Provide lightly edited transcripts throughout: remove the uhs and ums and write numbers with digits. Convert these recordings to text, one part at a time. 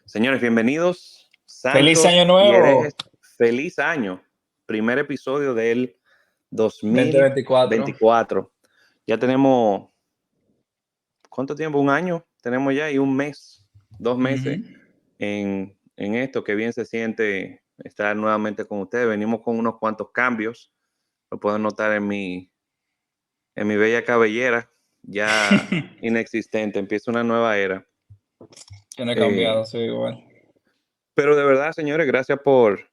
Señores, bienvenidos, ¡Feliz santos Año y Nuevo! herejes. Feliz año. Primer episodio del 2024. 2024. Ya tenemos, ¿cuánto tiempo? Un año tenemos ya y un mes, 2 meses en esto. Que bien se siente estar nuevamente con ustedes. Venimos con unos cuantos cambios. Lo pueden notar en mi bella cabellera, ya inexistente. Empieza una nueva era. Yo no he Eh, cambiado, soy igual. pero de verdad, señores, gracias por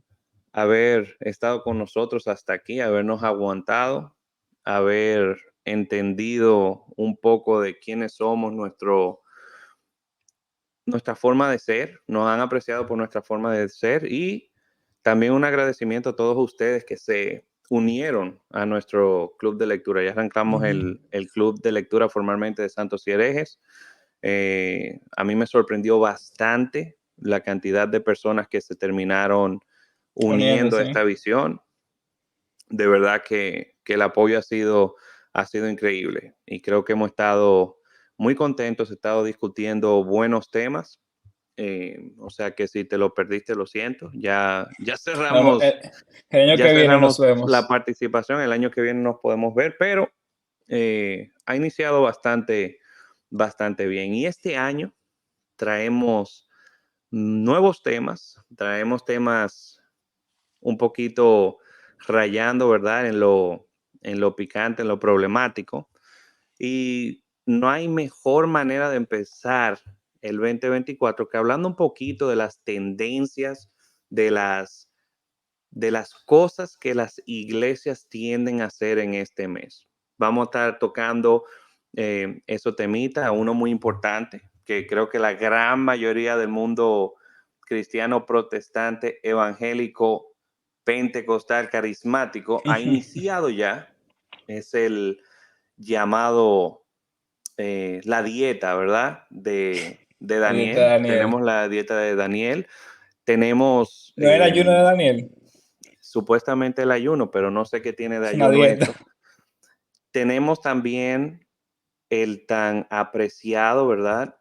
haber estado con nosotros hasta aquí, habernos aguantado, haber entendido un poco de quiénes somos, nuestra forma de ser, nos han apreciado por nuestra forma de ser y también un agradecimiento a todos ustedes que se unieron a nuestro club de lectura. Ya arrancamos el club de lectura formalmente de Santos y Herejes. A mí me sorprendió bastante la cantidad de personas que se terminaron uniendo a Uniéndose. esta visión. De verdad que el apoyo ha sido increíble y creo que hemos estado muy contentos, estado discutiendo buenos temas. O sea que si te lo perdiste, lo siento. Ya Vamos, cerramos, el año ya que viene nos cerramos la vemos. participación. El año que viene nos podemos ver, pero ha iniciado bastante bien. Y este año traemos traemos temas un poquito rayando, ¿verdad? En lo picante, en lo problemático. Y no hay mejor manera de empezar el 2024 que hablando un poquito de las tendencias, de las cosas que las iglesias tienden a hacer en este mes. Vamos a estar tocando esos temitas, uno muy importante, que creo que la gran mayoría del mundo cristiano, protestante, evangélico, pentecostal, carismático, ha iniciado ya, es el llamado, la dieta, ¿verdad? De La dieta de Daniel. Daniel. Tenemos la dieta de Daniel. Tenemos ¿No era el ayuno de Daniel? supuestamente el ayuno, pero no sé qué tiene de Es una ayuno dieta. eso. Tenemos también el tan apreciado, ¿verdad?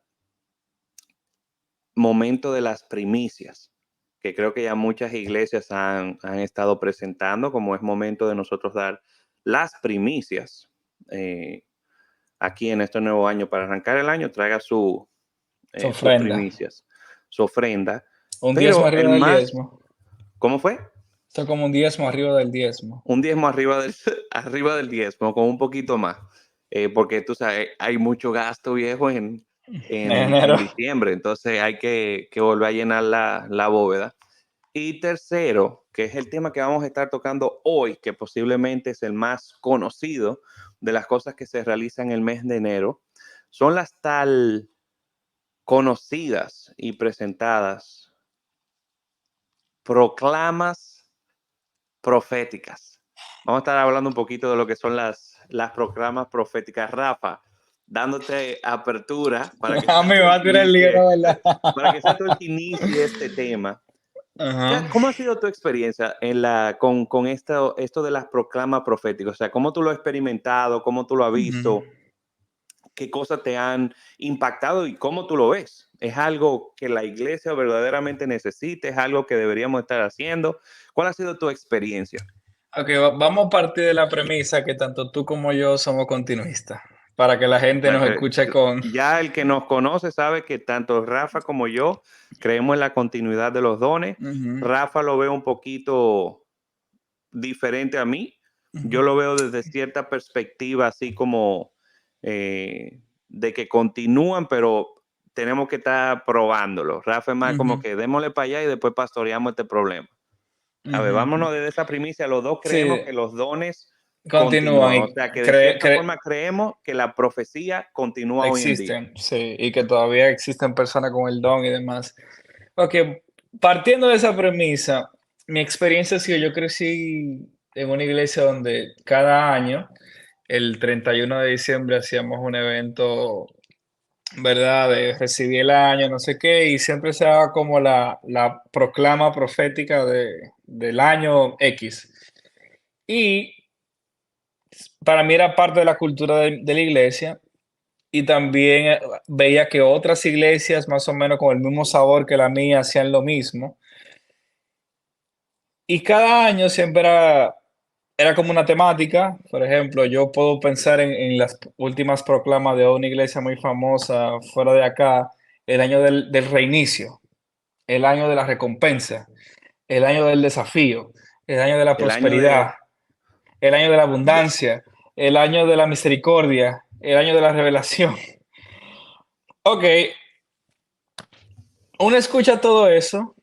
Momento de las primicias, que creo que ya muchas iglesias han estado presentando, como es momento de nosotros dar las primicias aquí en este nuevo año. Para arrancar el año, traiga Su sus ofrenda. primicias, su ofrenda. Un diezmo Pero el arriba del más, diezmo. ¿cómo fue? Esto es como un diezmo arriba del diezmo. Un diezmo arriba del, arriba del diezmo, con un poquito más. Porque tú sabes, hay mucho gasto viejo en, En en, enero. en diciembre, entonces hay que volver a llenar la bóveda. Y tercero, que es el tema que vamos a estar tocando hoy, que posiblemente es el más conocido de las cosas que se realizan el mes de enero, son las tal conocidas y presentadas proclamas proféticas. Vamos a estar hablando un poquito de lo que son las proclamas proféticas. Rafa, dándote apertura para que A sea mí me tú va el a que tirar el lío, inicie, ¿no? ¿Verdad? para que sea tú el que inicie este tema. Ajá. ¿Cómo ha sido tu experiencia con esto de las proclamas proféticas? O sea, ¿cómo tú lo has experimentado? ¿Cómo tú lo has Ujú. visto? ¿Qué cosas te han impactado y cómo tú lo ves? ¿Es algo que la iglesia verdaderamente necesita? ¿Es algo que deberíamos estar haciendo? ¿Cuál ha sido tu experiencia? Ok, vamos a partir de la premisa que tanto tú como yo somos continuistas, para que la O gente sea, nos escuche con... ya el que nos conoce sabe que tanto Rafa como yo creemos en la continuidad de los dones. Ujú, Rafa lo ve un poquito diferente a mí. ujú, Yo lo veo desde cierta perspectiva, así como de que continúan, pero tenemos que estar probándolo. Rafa es más como ujú, que démosle para allá y después pastoreamos este problema. A ver, ujú. vámonos desde esa primicia. Los dos creemos Sí, que los dones continúan continúan. O y sea, que de cierta forma creemos que la profecía continúa hoy en día. existen, sí, y que todavía existen personas con el don y demás. Ok, partiendo de esa premisa, mi experiencia ha sido, yo crecí en una iglesia donde cada año, el 31 de diciembre, hacíamos un evento, ¿verdad? De recibir el año, no sé qué, y siempre se daba como la proclama profética del año X. Y para mí era parte de la cultura de la iglesia. y también veía que otras iglesias más o menos con el mismo sabor que la mía hacían lo mismo. Y cada año siempre era como una temática. Por ejemplo, yo puedo pensar en las últimas proclamas de una iglesia muy famosa fuera de acá, el año del reinicio, el año de la recompensa, el año del desafío, el año de la El año prosperidad, el año de la de abundancia, el año de la misericordia, el año de la revelación. Ok, uno escucha todo eso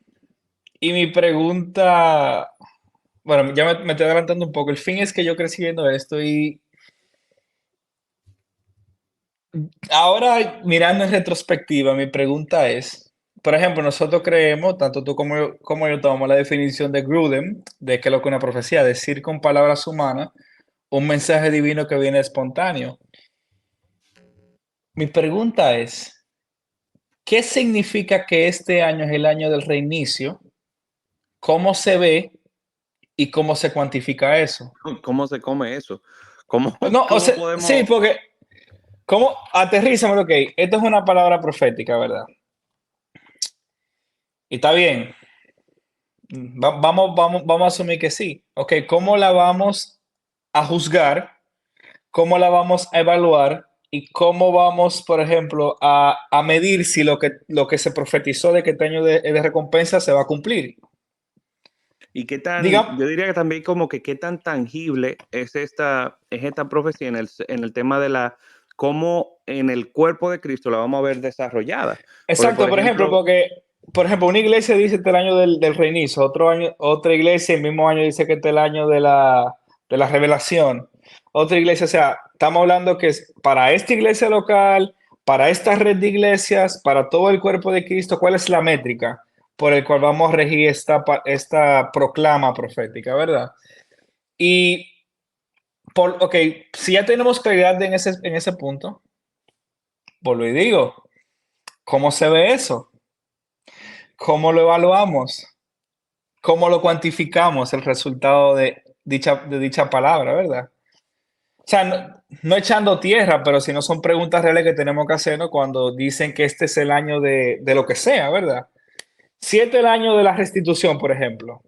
y mi pregunta, bueno, ya me estoy adelantando un poco. El fin es que yo crecí viendo esto y ahora mirando en retrospectiva, mi pregunta es, por ejemplo, nosotros creemos, tanto tú como yo tomamos la definición de Grudem, de que lo que una profecía, decir con palabras humanas un mensaje divino que viene espontáneo. Mi pregunta es, ¿qué significa que este año es el año del reinicio? ¿Cómo se ve y cómo se cuantifica eso? cómo se come eso, cómo, No, o cómo sea, sí, podemos. porque, ¿cómo? Aterrízame, ok, esto es una palabra profética, ¿verdad? Y está bien, vamos a asumir que sí. Ok, ¿cómo la vamos a juzgar? ¿Cómo la vamos a evaluar? ¿Y cómo vamos, por ejemplo, a medir si lo que se profetizó de que este año de recompensa se va a cumplir? Y qué tan, Diga, yo diría que también como que qué tan tangible es esta profecía en el tema de la, cómo en el cuerpo de Cristo la vamos a ver desarrollada. Porque, exacto, por por ejemplo, ejemplo, porque, por ejemplo, una iglesia dice que el año del reinicio, otro año, otra iglesia el mismo año dice que este es el año de la revelación. Otra iglesia, o sea, estamos hablando que es para esta iglesia local, para esta red de iglesias, para todo el cuerpo de Cristo, ¿cuál es la métrica por el cual vamos a regir esta proclama profética, verdad? Y, ok, si ya tenemos claridad en ese punto, vuelvo y digo, ¿cómo se ve eso? ¿Cómo lo evaluamos? ¿Cómo lo cuantificamos el resultado de dicha palabra, verdad? O sea, no echando tierra, pero si no son preguntas reales que tenemos que hacernos cuando dicen que este es el año de lo que sea, ¿verdad? Si este es el año de la restitución, por ejemplo.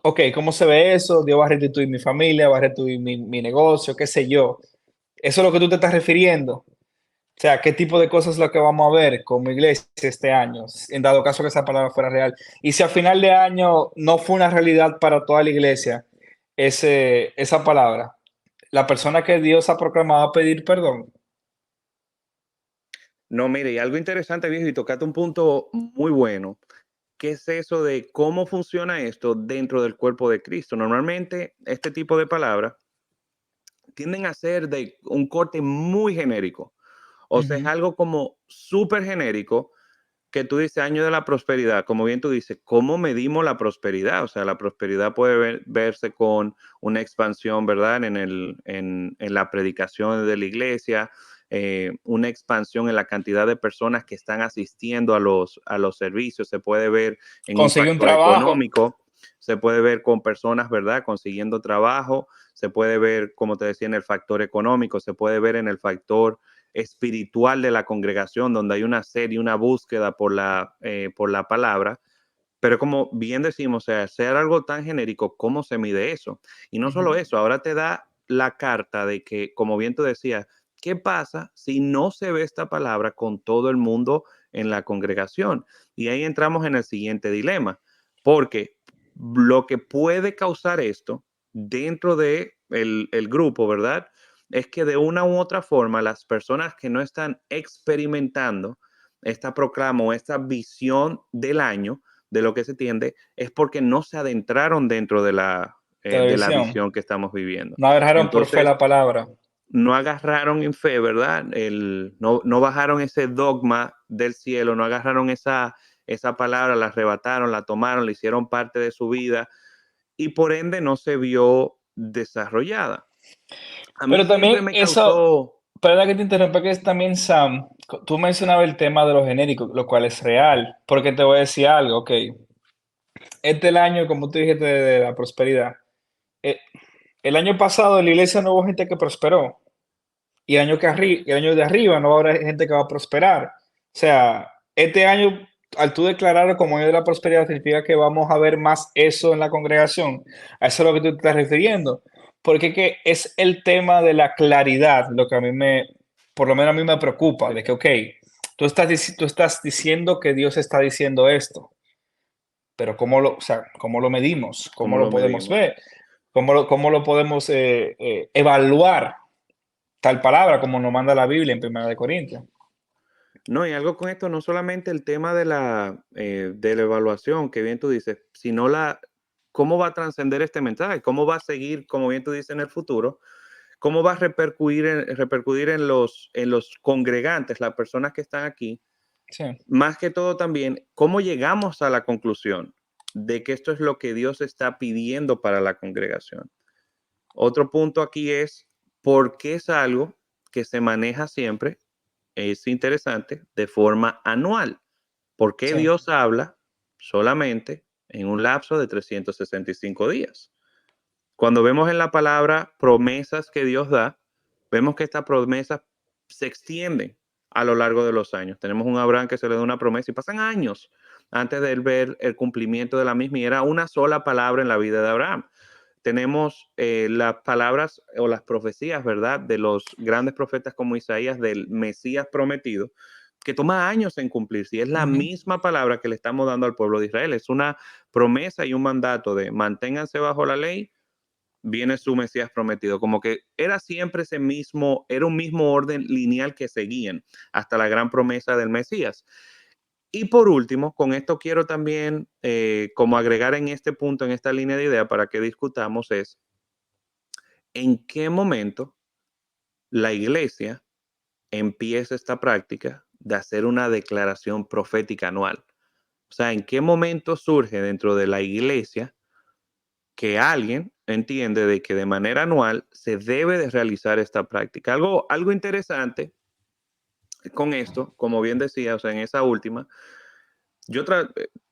Ok, ¿cómo se ve eso? Dios va a restituir mi familia, va a restituir mi negocio, qué sé yo. Eso es lo que tú te estás refiriendo. O sea, ¿qué tipo de cosas es lo que vamos a ver como iglesia este año? En dado caso que esa palabra fuera real. Y si a final de año no fue una realidad para toda la iglesia, esa palabra, la persona que Dios ha proclamado a pedir perdón. no, mire, y algo interesante, viejo, y tocaste un punto muy bueno. ¿Qué es eso de cómo funciona esto dentro del cuerpo de Cristo? Normalmente, este tipo de palabras tienden a ser de un corte muy genérico. O sea, es Ujú. algo como súper genérico que tú dices año de la prosperidad, como bien tú dices, ¿cómo medimos la prosperidad? O sea, la prosperidad puede verse con una expansión, ¿verdad? En la predicación de la iglesia, una expansión en la cantidad de personas que están asistiendo a los servicios, se puede ver en un Conseguir un factor trabajo. económico, se puede ver con personas, ¿verdad? Consiguiendo trabajo, se puede ver, como te decía, en el factor económico, se puede ver en el factor espiritual de la congregación, donde hay una sed y una búsqueda por la palabra. Pero como bien decimos, o sea, ser algo tan genérico, ¿cómo se mide eso? Y no solo Ujú. eso, ahora te da la carta de que, como bien tú decías, ¿qué pasa si no se ve esta palabra con todo el mundo en la congregación? Y ahí entramos en el siguiente dilema, porque lo que puede causar esto dentro de el grupo, ¿verdad? Es que de una u otra forma las personas que no están experimentando esta proclama o esta visión del año, de lo que se tiende, es porque no se adentraron dentro de la Televisión. visión que estamos viviendo. No agarraron por fe Entonces, la palabra. no agarraron en fe, ¿verdad? No, no bajaron ese dogma del cielo, no agarraron esa palabra, la arrebataron, la tomaron, la hicieron parte de su vida y por ende no se vio desarrollada. A mí Pero siempre también me eso, causó. perdón que te interrumpa, que es también, Sam, tú mencionabas el tema de lo genérico, lo cual es real, porque te voy a decir algo, ok, este el año, como tú dijiste, de la prosperidad. eh, el año pasado en la iglesia no hubo gente que prosperó, y el año de arriba no va a haber gente que va a prosperar. O sea, este año, al tú declarar como año de la prosperidad, significa que vamos a ver más eso en la congregación. A eso es a lo que tú te estás refiriendo. Porque que es el tema de la claridad, lo que a mí por lo menos a mí me preocupa, de que, ok, tú estás diciendo que Dios está diciendo esto, pero o sea, ¿cómo lo medimos? ¿Cómo ¿Cómo lo lo podemos medimos? ver? Cómo lo podemos evaluar? Tal palabra como nos manda la Biblia en Primera de Corintios. No, y algo con esto, no solamente el tema de la evaluación, que bien tú dices, sino cómo va a trascender este mensaje, cómo va a seguir, como bien tú dices, en el futuro, cómo va a repercutir en los congregantes, las personas que están aquí, Sí, más que todo también, cómo llegamos a la conclusión de que esto es lo que Dios está pidiendo para la congregación. Otro punto aquí es por qué es algo que se maneja siempre, es interesante, de forma anual. ¿Por qué sí. Dios habla solamente en un lapso de 365 días? Cuando vemos en la palabra promesas que Dios da, vemos que estas promesas se extienden a lo largo de los años. Tenemos un Abraham que se le da una promesa y pasan años antes de él ver el cumplimiento de la misma y era una sola palabra en la vida de Abraham. Tenemos las palabras o las profecías, ¿verdad? De los grandes profetas como Isaías del Mesías prometido, que toma años en cumplirse y es la Ujú. misma palabra que le estamos dando al pueblo de Israel. Es una promesa y un mandato de manténganse bajo la ley, viene su Mesías prometido. Como que era siempre era un mismo orden lineal que seguían hasta la gran promesa del Mesías. Y por último, con esto quiero también como agregar en este punto, en esta línea de idea para que discutamos es en qué momento la iglesia empieza esta práctica de hacer una declaración profética anual. O sea, en qué momento surge dentro de la iglesia que alguien entiende de que de manera anual se debe de realizar esta práctica. Algo interesante con esto, como bien decía, o sea, en esa última,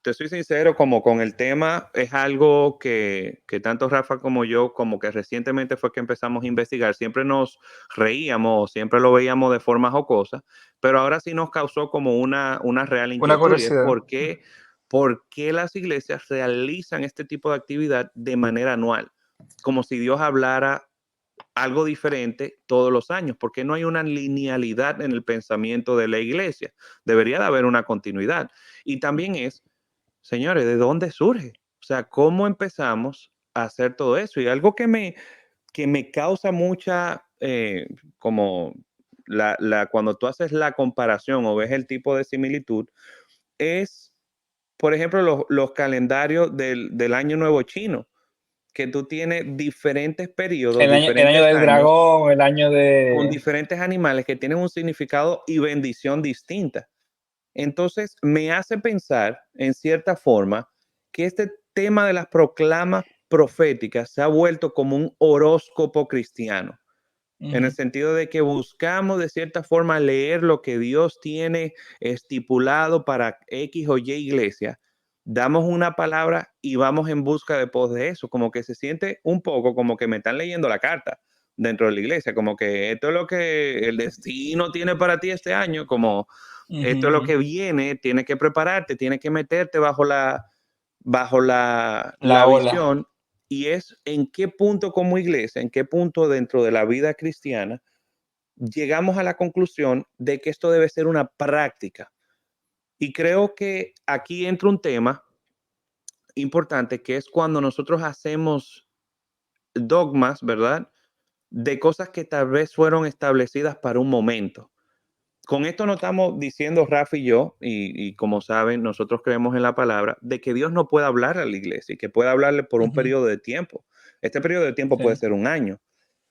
te soy sincero, como con el tema es algo que tanto Rafa como yo, como que recientemente fue que empezamos a investigar, siempre nos reíamos, siempre lo veíamos de forma jocosa, pero ahora sí nos causó como una real Una inquietud y es curiosidad. por qué las iglesias realizan este tipo de actividad de manera anual, como si Dios hablara algo diferente todos los años, porque no hay una linealidad en el pensamiento de la iglesia. Debería de haber una continuidad. Y también es, señores, ¿de dónde surge? O sea, ¿cómo empezamos a hacer todo eso? Y algo que me causa mucha, como cuando tú haces la comparación o ves el tipo de similitud, es, por ejemplo, los calendarios del Año Nuevo Chino, que tú tienes diferentes periodos, El año diferentes del años dragón, el año con de... diferentes animales que tienen un significado y bendición distinta. Entonces, me hace pensar, en cierta forma, que este tema de las proclamas proféticas se ha vuelto como un horóscopo cristiano, en el Ujú. sentido de que buscamos de cierta forma leer lo que Dios tiene estipulado para X o Y iglesia, damos una palabra y vamos en busca de pos de eso, como que se siente un poco como que me están leyendo la carta dentro de la iglesia, como que esto es lo que el destino tiene para ti este año, como Ujú, esto es lo ujú. que viene, tienes que prepararte, tienes que meterte bajo La la ola. visión y es en qué punto como iglesia, en qué punto dentro de la vida cristiana llegamos a la conclusión de que esto debe ser una práctica. Y creo que aquí entra un tema importante que es cuando nosotros hacemos dogmas, ¿verdad? De cosas que tal vez fueron establecidas para un momento. Con esto no estamos diciendo Rafa y yo, y como saben, nosotros creemos en la palabra, de que Dios no puede hablar a la iglesia y que puede hablarle por un Ujú, periodo de tiempo. Este periodo de tiempo puede sí. ser un año,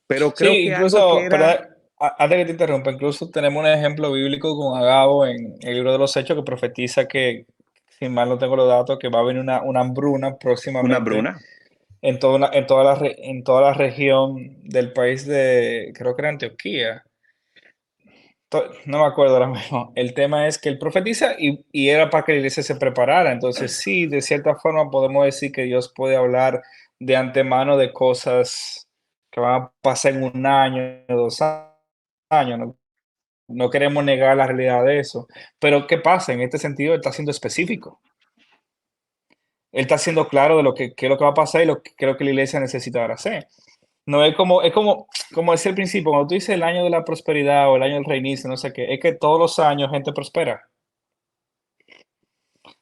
pero creo Sí, que algo que incluso, pero era antes que te interrumpa, incluso tenemos un ejemplo bíblico con Agabo en el libro de los Hechos que profetiza que, si mal no tengo los datos, que va a venir una hambruna una próximamente bruna, en toda la región del país de, creo que era Antioquía. No me acuerdo ahora mismo. El tema es que él profetiza y era para que la iglesia se preparara. Entonces, sí, de cierta forma podemos decir que Dios puede hablar de antemano de cosas que van a pasar en un año, 2 años. años, no, no queremos negar la realidad de eso. Pero ¿qué pasa? En este sentido, él está siendo específico. Él está siendo claro de lo que, qué es lo que va a pasar y lo que creo que la iglesia necesita ahora hacer. No es como decía al principio, cuando tú dices el año de la prosperidad o el año del reinicio, no sé qué, es que todos los años gente prospera.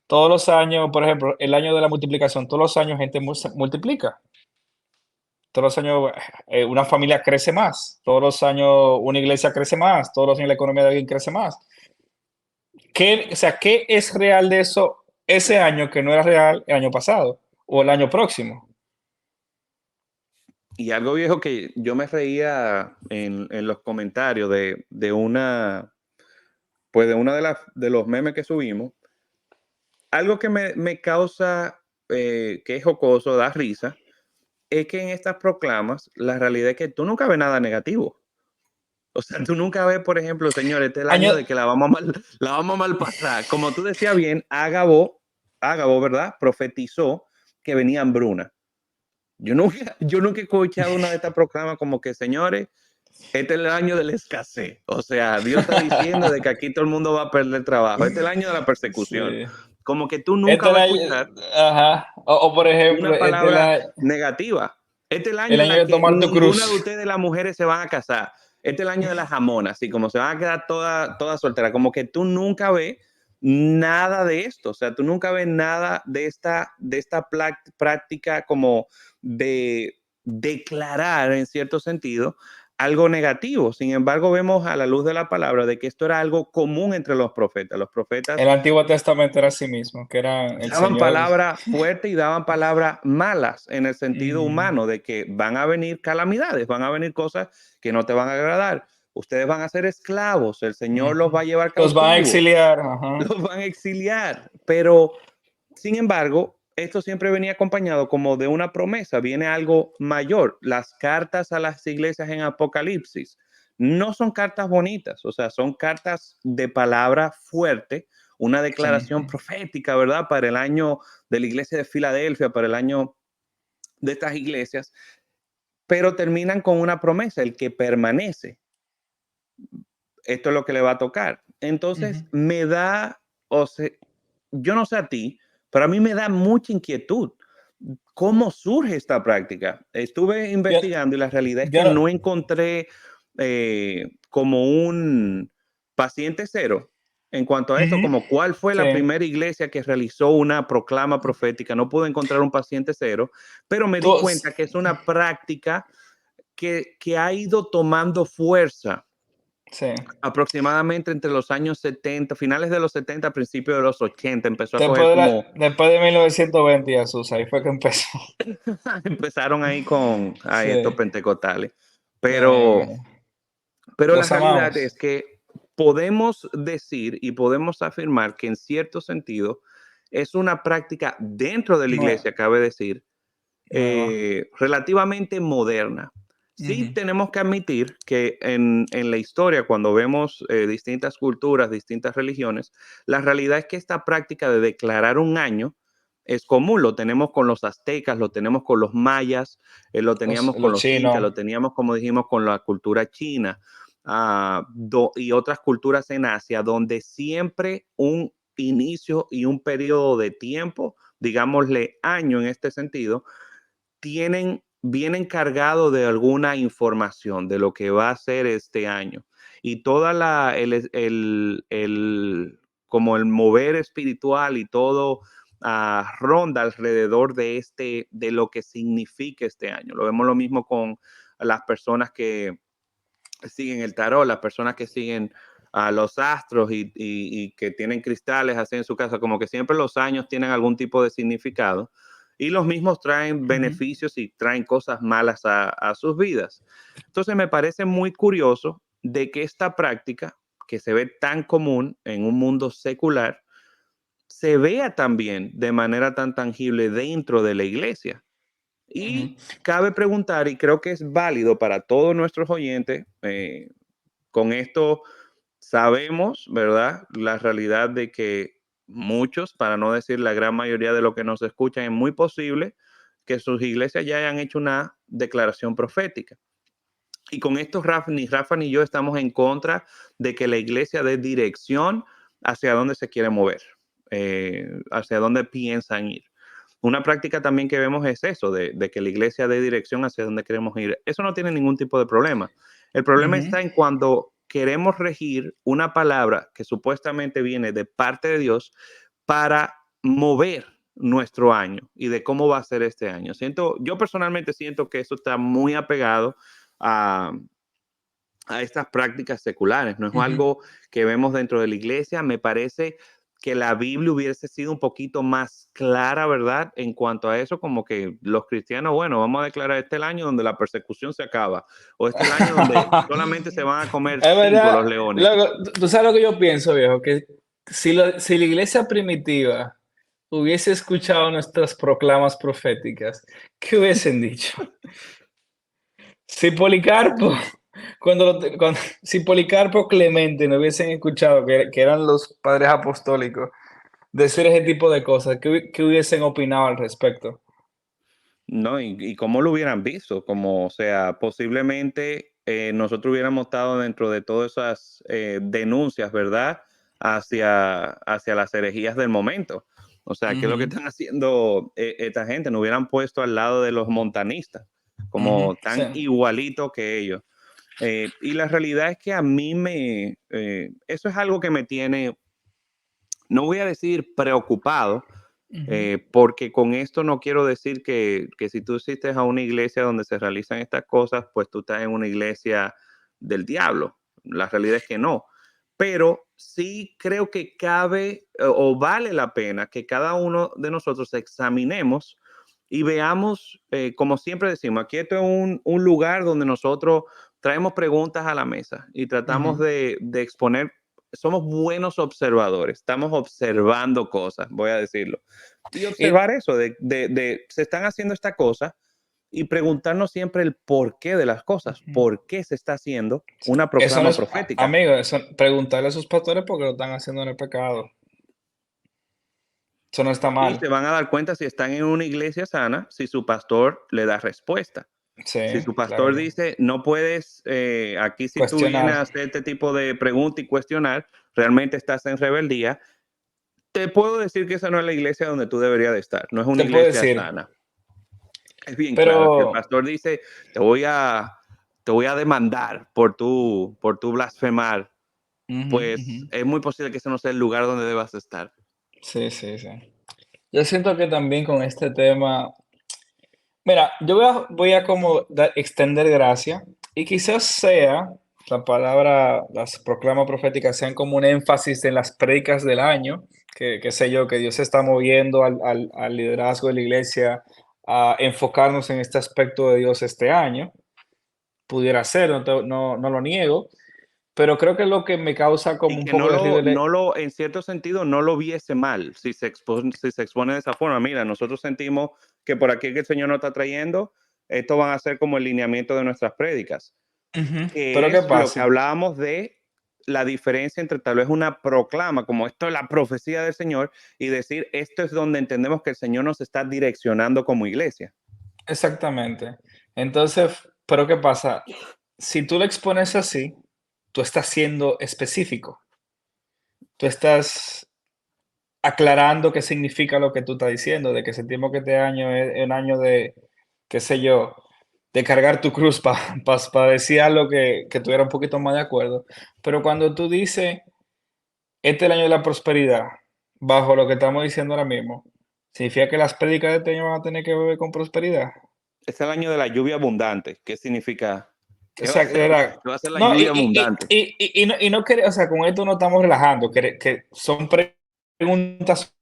Todos los años, por ejemplo, el año de la multiplicación, todos los años gente multiplica. Todos los años una familia crece más. Todos los años una iglesia crece más. Todos los años la economía de alguien crece más. ¿Qué, o sea, qué es real de eso ese año que no era real el año pasado o el año próximo? Y algo viejo que yo me reía en los comentarios de una, pues de una de los memes que subimos, algo que me causa, que es jocoso, da risa, es que en estas proclamas la realidad es que tú nunca ves nada negativo. O sea, tú nunca ves, por ejemplo, señores, este es el Año, año de que la vamos a mal pasar. Como tú decías bien, Ágabo, ¿verdad? Profetizó que venía hambruna. Yo nunca he escuchado una de estas proclamas como que, señores, este es el año de la escasez. O sea, Dios está diciendo de que aquí todo el mundo va a perder trabajo. Este es el año de la persecución. sí. Como que tú nunca Este vas a la, escuchar ajá. O por ejemplo, una palabra negativa. Este es el el año en año la de que tomar tu ninguna de cruz. ustedes, las mujeres, se van a casar. Este es el año de las jamonas, así como se van a quedar todas solteras. Como que tú nunca ves nada de esto. O sea, tú nunca ves nada de esta práctica como de declarar, en cierto sentido, algo negativo. Sin embargo, vemos a la luz de la palabra de que esto era algo común entre los profetas. Los profetas El Antiguo Testamento era así mismo, que era el daban Señor. palabras fuertes y daban palabras malas en el sentido Ujú, humano, de que van a venir calamidades, van a venir cosas que no te van a agradar. Ustedes van a ser esclavos, el Señor los ujú. va a llevar Los van a cautivos, exiliar, ajá. los van a exiliar. Pero, sin embargo, esto siempre venía acompañado como de una promesa, viene algo mayor. Las cartas a las iglesias en Apocalipsis no son cartas bonitas, o sea, son cartas de palabra fuerte, una Sí. declaración profética, ¿verdad? Para el año de la iglesia de Filadelfia, para el año de estas iglesias, pero terminan con una promesa, el que permanece. Esto es lo que le va a tocar. Ujú. Entonces, me da, o sea, yo no sé a ti, pero a mí me da mucha inquietud. ¿Cómo surge esta práctica? Estuve Yo, investigando y la realidad es yo que no, no encontré como un paciente cero en cuanto a esto, ujú, como cuál fue sí. la primera iglesia que realizó una proclama profética. No pude encontrar un paciente cero, pero me di Tú, cuenta que es una práctica que ha ido tomando fuerza sí. aproximadamente entre los años 70, finales de los 70, principios de los 80, empezó a coger Después como, después de 1920 Jesús, ahí fue que empezó. empezaron ahí con Sí. estos pentecostales. Eh, Pero, pero la los realidad es amamos. que podemos decir y podemos afirmar que en cierto sentido es una práctica dentro de la Nue- iglesia, cabe decir, Nueva. relativamente moderna. Sí Ujú. tenemos que admitir que en la historia, cuando vemos distintas culturas, distintas religiones, la realidad es que esta práctica de declarar un año es común. Lo tenemos con los aztecas, lo tenemos con los mayas, lo teníamos con Los los incas, chinos. lo teníamos, como dijimos, con la cultura china y otras culturas en Asia, donde siempre un inicio y un periodo de tiempo, digámosle año en este sentido, vienen cargados de alguna información de lo que va a ser este año. Y toda como el mover espiritual y todo ronda alrededor de lo que significa este año. Lo vemos lo mismo con las personas que siguen el tarot, las personas que siguen a los astros y que tienen cristales así en su casa, como que siempre los años tienen algún tipo de significado y los mismos traen Ujú. beneficios y traen cosas malas a sus vidas. Entonces me parece muy curioso de que esta práctica, que se ve tan común en un mundo secular, se vea también de manera tan tangible dentro de la iglesia. Ujú. Y cabe preguntar, y creo que es válido para todos nuestros oyentes, con esto sabemos, ¿verdad? La realidad de que muchos, para no decir la gran mayoría de los que nos escuchan, es muy posible que sus iglesias ya hayan hecho una declaración profética. Y con esto, ni Rafa ni yo estamos en contra de que la iglesia dé dirección hacia dónde se quiere mover, hacia dónde piensan ir. Una práctica también que vemos es eso, de que la iglesia dé dirección hacia dónde queremos ir. Eso no tiene ningún tipo de problema. El problema Ujú. está en cuando queremos regir una palabra que supuestamente viene de parte de Dios para mover nuestro año y de cómo va a ser este año. Yo personalmente siento que eso está muy apegado a, a estas prácticas seculares, no es Ujú. algo que vemos dentro de la iglesia. Me parece que la Biblia hubiese sido un poquito más clara, ¿verdad? En cuanto a eso, como que los cristianos, bueno, vamos a declarar este el año donde la persecución se acaba, o este el año donde solamente se van a comer Es 5 verdad, los leones. loco, tú sabes lo que yo pienso, viejo, que si la iglesia primitiva hubiese escuchado nuestras proclamas proféticas, ¿qué hubiesen dicho? Si Policarpo, si Policarpo o Clemente no hubiesen escuchado que eran los padres apostólicos decir ese tipo de cosas, ¿qué hubiesen opinado al respecto? No, y cómo lo hubieran visto, como, o sea, posiblemente nosotros hubiéramos estado dentro de todas esas denuncias, ¿verdad? Hacia las herejías del momento. O sea, ¿qué es lo que Ujú, están haciendo esta gente? Nos hubieran puesto al lado de los montanistas, ujú, como sí. tan igualito que ellos. Y la realidad es que a mí eso es algo que me tiene, no voy a decir preocupado, Ujú. porque con esto no quiero decir que si tú asistes a una iglesia donde se realizan estas cosas, pues tú estás en una iglesia del diablo. La realidad es que no. Pero sí creo que cabe o vale la pena que cada uno de nosotros examinemos y veamos, como siempre decimos, aquí esto es un lugar donde nosotros traemos preguntas a la mesa y tratamos Ujú. de exponer. Somos buenos observadores, estamos observando cosas, voy a decirlo. Y Y observar eso, se están haciendo esta cosa y preguntarnos siempre el porqué de las cosas, ujú. por qué se está haciendo una Eso no proclama es, profética. amigo, eso, preguntarle a sus pastores porque lo están haciendo en el pecado. Eso no está Y mal. se van a dar cuenta si están en una iglesia sana, si su pastor le da respuesta. Sí, Si su claro pastor que dice, no puedes, aquí si tú vienes cuestionar. a hacer este tipo de preguntas y cuestionar, realmente estás en rebeldía, te puedo decir que esa no es la iglesia donde tú deberías de estar, no es una Se puede iglesia decir, sana. Es bien claro, si el pero pastor dice, te voy a, te voy a demandar por tu blasfemar, ujú, ujú. pues es muy posible que ese no sea el lugar donde debas estar. Sí, sí, sí. Yo siento que también con este tema, mira, yo voy a como extender gracia y quizás sea la palabra, las proclamas proféticas sean como un énfasis en las prédicas del año, que qué sé yo, que Dios se está moviendo al liderazgo de la iglesia a enfocarnos en este aspecto de Dios este año. Pudiera ser, no lo niego, pero creo que lo que me causa como Y un que poco de en cierto sentido, no lo viese mal si se expone de esa forma. Mira, nosotros sentimos que por aquí que el Señor nos está trayendo, esto van a ser como el lineamiento de nuestras prédicas, Ujú. Pero que ¿qué es lo que pasa? hablábamos de la diferencia entre tal vez una proclama, como esto es la profecía del Señor, y decir, esto es donde entendemos que el Señor nos está direccionando como iglesia. Exactamente. Entonces, pero ¿qué pasa? Si tú lo expones así, tú estás siendo específico. Tú estás aclarando qué significa lo que tú estás diciendo, de que sentimos que este año es un año de, qué sé yo, de cargar tu cruz para decir algo que tuviera un poquito más de acuerdo. Pero cuando tú dices, este es el año de la prosperidad, bajo lo que estamos diciendo ahora mismo, ¿significa que las prédicas de este año van a tener que ver con prosperidad? Es el año de la lluvia abundante. ¿Qué significa? ¿Qué va a Exacto, ser? era. ¿Qué va a ser la No, lluvia abundante? y no o sea, con esto no estamos relajando, que son preguntas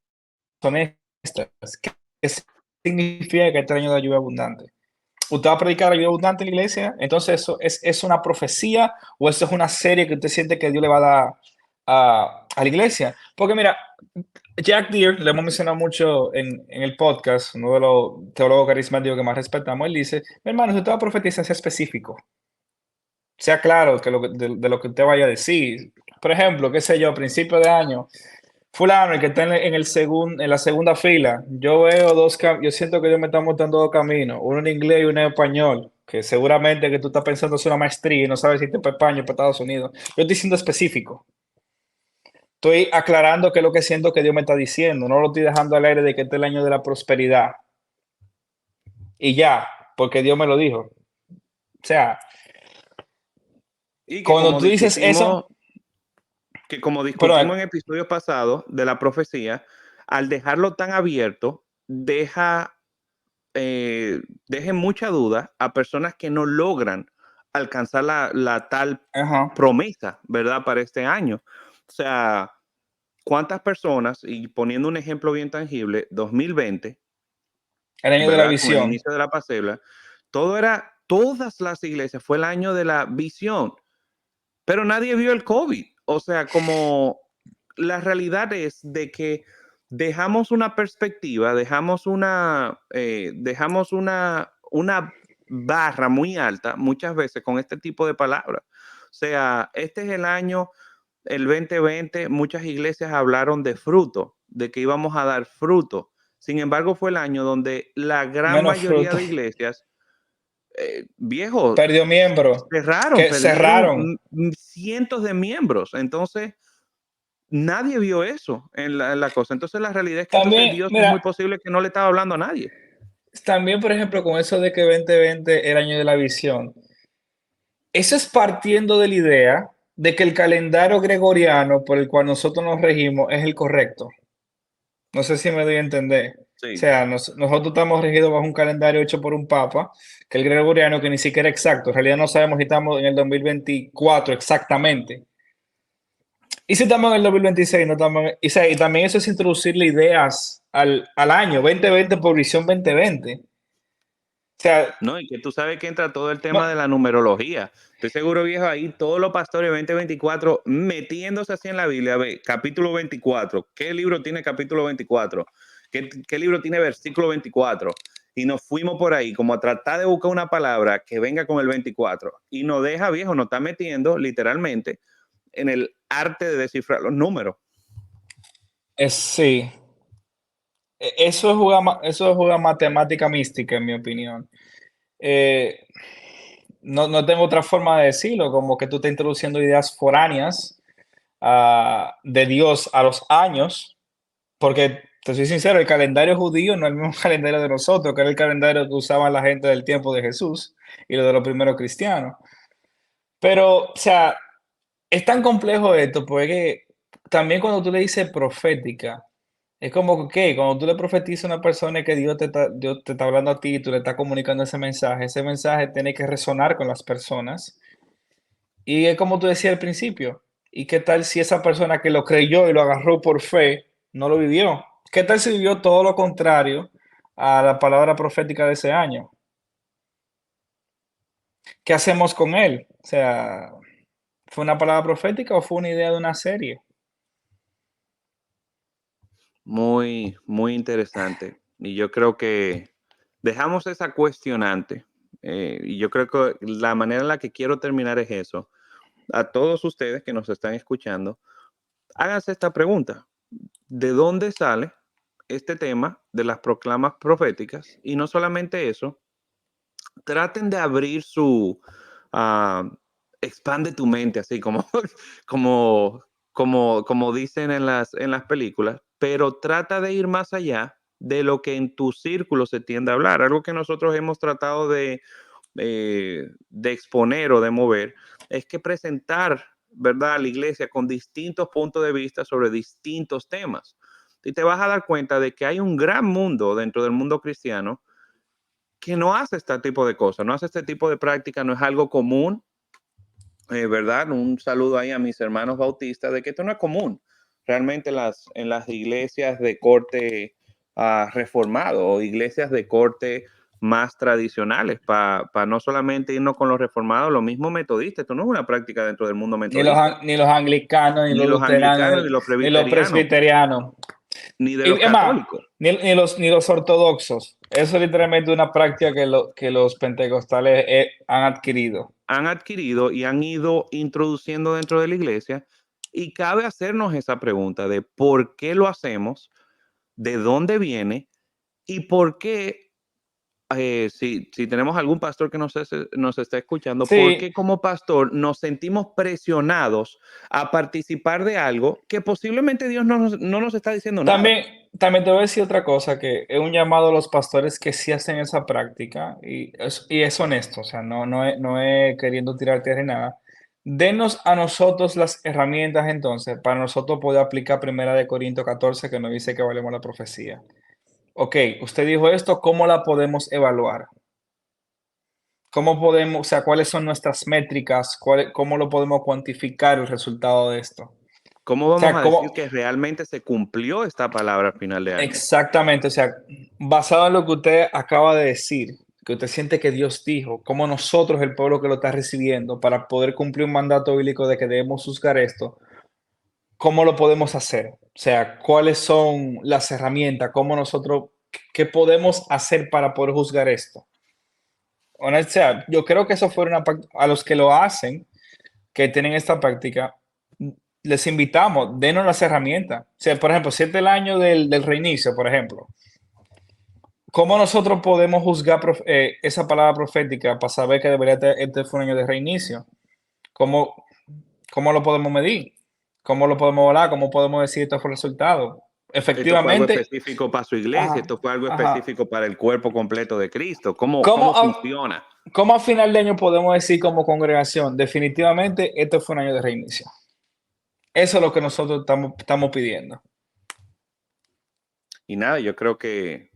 honestas. ¿Qué significa que este año de lluvia abundante? ¿Usted va a predicar la lluvia abundante en la iglesia? Entonces, ¿eso es una profecía o eso es una serie que usted siente que Dios le va a dar a la iglesia? Porque mira, Jack Deere, le hemos mencionado mucho en el podcast, uno de los teólogos carismáticos que más respetamos, él dice, mi hermano, si usted va a profetizar, sea específico. Sea claro que de lo que usted vaya a decir. Por ejemplo, qué sé yo, a principio de año, fulano, el que está en la segunda fila, yo veo yo siento que yo me está montando dos caminos, uno en inglés y uno en español. que seguramente que tú estás pensando hacer una maestría y no sabes si te para España o para Estados Unidos. Yo estoy siendo específico. Estoy aclarando qué es lo que siento que Dios me está diciendo. No lo estoy dejando al aire de que este es el año de la prosperidad. Y ya, porque Dios me lo dijo. O sea, Y cuando tú dices eso, que como pero discutimos en episodios pasados de la profecía, al dejarlo tan abierto, deje mucha duda a personas que no logran alcanzar la tal ajá, promesa, ¿verdad? Para este año. O sea, ¿cuántas personas, y poniendo un ejemplo bien tangible, 2020, el año de la ¿verdad? Con el visión. inicio de la pasebla, todas las iglesias, fue el año de la visión, pero nadie vio el COVID. O sea, como la realidad es de que dejamos una perspectiva, dejamos una barra muy alta muchas veces con este tipo de palabras. O sea, este es el año, el 2020, muchas iglesias hablaron de fruto, de que íbamos a dar fruto. Sin embargo, fue el año donde la gran Menos mayoría fruto. de iglesias, viejos, Perdió miembro. cerraron, Que perdieron cerraron. cientos de miembros. Entonces, nadie vio eso en la cosa. Entonces, la realidad es que entonces También, Dios es muy mira, posible que no le estaba hablando a nadie. también, por ejemplo, con eso de que 2020 el año de la visión, eso es partiendo de la idea de que el calendario gregoriano por el cual nosotros nos regimos es el correcto. No sé si me doy a entender. O Sí. sea, nosotros estamos regidos bajo un calendario hecho por un papa, que es el gregoriano, que ni siquiera es exacto. En realidad no sabemos si estamos en el 2024 exactamente. Y si estamos en el 2026, no estamos y, y también eso es introducirle ideas al año 2020 por visión 2020. O sea, No, y que tú sabes que entra todo el tema no, de la numerología. Estoy seguro, viejo, ahí todos los pastores 2024 metiéndose así en la Biblia. A ver, capítulo 24. ¿Qué libro tiene capítulo 24? ¿Qué libro tiene versículo 24? Y nos fuimos por ahí como a tratar de buscar una palabra que venga con el 24. Y nos deja, viejo, nos está metiendo literalmente en el arte de descifrar los números. sí. Eso es eso es jugar matemática mística, en mi opinión. Eh, no tengo otra forma de decirlo, como que tú estás introduciendo ideas foráneas de Dios a los años, porque te soy sincero, el calendario judío no es el mismo calendario de nosotros, que era el calendario que usaban la gente del tiempo de Jesús y lo de los primeros cristianos. Pero, o sea, es tan complejo esto, porque también cuando tú le dices profética, es como que cuando tú le profetizas a una persona que Dios te está hablando a ti y tú le estás comunicando ese mensaje tiene que resonar con las personas. Y es como tú decías al principio, ¿y qué tal si esa persona que lo creyó y lo agarró por fe no lo vivió? ¿Qué tal si vivió todo lo contrario a la palabra profética de ese año? ¿Qué hacemos con él? O sea, ¿fue una palabra profética o fue una idea de una serie? Muy, muy interesante. Y yo creo que dejamos esa cuestionante. Y yo creo que la manera en la que quiero terminar es eso. A todos ustedes que nos están escuchando, háganse esta pregunta. ¿De dónde sale este tema de las proclamas proféticas? Y no solamente eso, traten de abrir ah, expande tu mente, así como, como, como dicen en las películas, pero trata de ir más allá de lo que en tu círculo se tiende a hablar. Algo que nosotros hemos tratado de exponer o de mover es que presentar, ¿verdad?, a la iglesia con distintos puntos de vista sobre distintos temas. Y te vas a dar cuenta de que hay un gran mundo dentro del mundo cristiano que no hace este tipo de cosas, no hace este tipo de práctica, no es algo común, ¿verdad? Un saludo ahí a mis hermanos bautistas de que esto no es común. Realmente en las iglesias de corte reformado o iglesias de corte más tradicionales, para no solamente irnos con los reformados, lo mismo metodistas, esto no es una práctica dentro del mundo metodista, Ni los anglicanos, ni ni los los luteranos, anglicanos, ni los ni los presbiterianos, presbiterianos. ni de Y los es más, católicos. ni los ortodoxos. Eso es literalmente una práctica que los pentecostales han adquirido. Han adquirido y han ido introduciendo dentro de la iglesia. Y cabe hacernos esa pregunta de por qué lo hacemos, de dónde viene y por qué Si tenemos algún pastor que nos está escuchando, Sí, porque como pastor nos sentimos presionados a participar de algo que posiblemente Dios no nos está diciendo nada. también te voy a decir otra cosa, que es un llamado a los pastores que sí hacen esa práctica y es honesto, o sea, no es queriendo tirar tierra ni nada. Denos a nosotros las herramientas entonces para nosotros poder aplicar Primera de Corintios 14 que nos dice que valemos la profecía. Ok, usted dijo esto, ¿cómo la podemos evaluar? ¿Cómo podemos, o sea, cuáles son nuestras métricas? ¿Cómo lo podemos cuantificar el resultado de esto? O ¿Cómo vamos sea, a decir ¿cómo? que realmente se cumplió esta palabra al final de año? Exactamente, o sea, basado en lo que usted acaba de decir, que usted siente que Dios dijo, como nosotros, el pueblo que lo está recibiendo, para poder cumplir un mandato bíblico de que debemos juzgar esto, ¿cómo lo podemos hacer? O sea, ¿cuáles son las herramientas? ¿Cómo nosotros, qué podemos hacer para poder juzgar esto? O sea, yo creo que eso fue a los que lo hacen, que tienen esta práctica, les invitamos, denos las herramientas. O sea, por ejemplo, si este es el año del reinicio, por ejemplo, ¿cómo nosotros podemos juzgar esa palabra profética para saber que este fue un año de reinicio? ¿Cómo, cómo lo podemos medir? ¿Cómo lo podemos volar? ¿Cómo podemos decir esto fue el resultado? Esto fue algo Efectivamente, específico para su iglesia, ajá, esto fue algo ajá. específico para el cuerpo completo de Cristo. ¿Cómo, ¿Cómo cómo a, funciona? cómo a final de año podemos decir como congregación, definitivamente este fue un año de reinicio? Eso es lo que nosotros estamos pidiendo. Y nada, yo creo que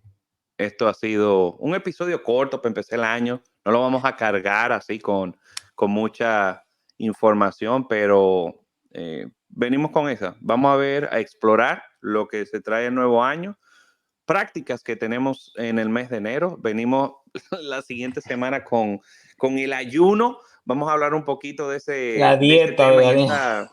esto ha sido un episodio corto para empezar el año. No lo vamos a cargar así con mucha información, pero venimos con esa. Vamos a ver, a explorar lo que se trae el nuevo año, prácticas que tenemos en el mes de enero. Venimos la siguiente semana con el ayuno. Vamos a hablar un poquito La de ese dieta de tema Daniel.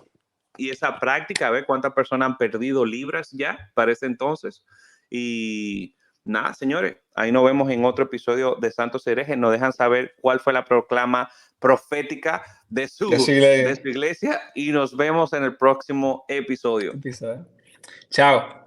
y esa práctica, a ver cuántas personas han perdido libras ya para ese entonces. Y nada, señores, ahí nos vemos en otro episodio de Santos Herejes. Nos dejan saber cuál fue la proclama profética de Decirle, su iglesia y nos vemos en el próximo episodio. chao.